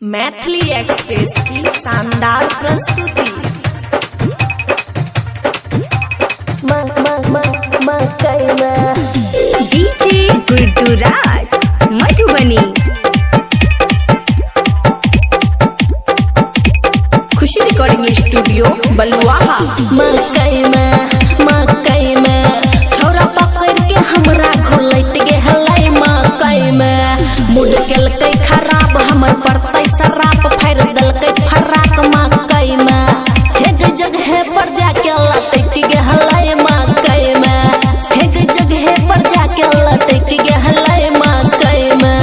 Maithili express की शानदार प्रस्तुति। डीजे गुड्डूराज मधुबनी। खुशी रिकॉर्डिंग स्टूडियो बलुआहा। मकई में छौरा पकड़ के हमरा घोलैत गेलै मकई में मुड केलकै खराब हमर पड़तै शराब फेर देलकै फराक मकई में हेग जगह पर जाके लटक गेलै मकई में हेग जगह पर जाके लटक गेलै मकई में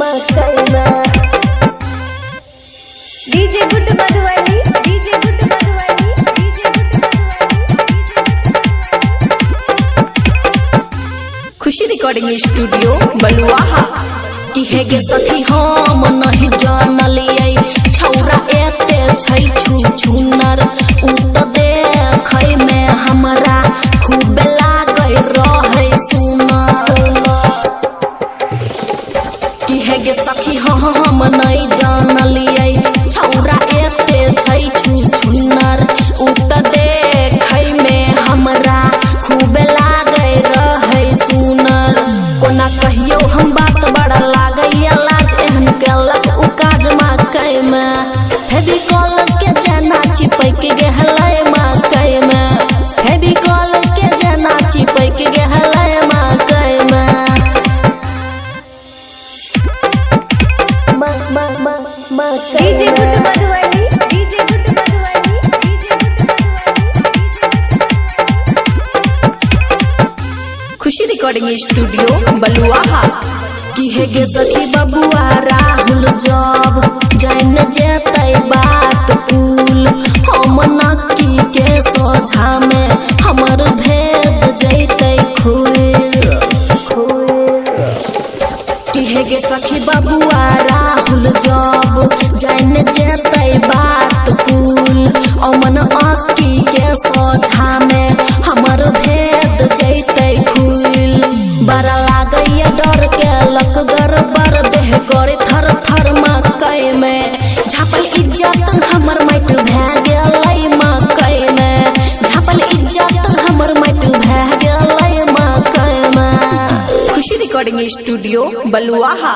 मकई में DJ Guddu Madhubani. DJ Guddu Madhubani. DJ Guddu Khushi recording studio Baluaha. कि हे गे सखी हम नहीं जानलियै छौरा एते छै छुछुनर उ त देखै में हमरा खूब लागै रहै सुनर। कि हे गे सखी हम नहीं जानलियै छौरा एते छै छुछुनर उ त देखै में हमरा खूब लागै रहै सुनर। कोना कहियो हम बात बड़ा लागैया लाज एहन केलक उ काज मकई में फेविकॉल के जना चिपक गेलै मकई में फेविकॉल के जना चिपक गेलै मकई में DJ Guddu Madhubani. DJ Guddu Madhubani. DJ Khushi recording studio Baluaha. कि हे गे सखी बबुआ राहुल जब जान जेतै बात कुल हम नक्की के सोझा में हमर भेद जैतै खुल। कि हे गे सखी बबुआ राहुल जब जान जेतै बात कुल अमन अक्की के सोझा में हमर भेद जैतै खुल। बड़ा लागैया डर के लक गड़बड़ देह करे थर थर मकई में झापल इज्जत हमर माटि भए गेलै मकई में झापल इज्जत हमर माटि भए गेलै मकई में। खुशी रिकॉर्डिंग स्टूडियो बलुआहा।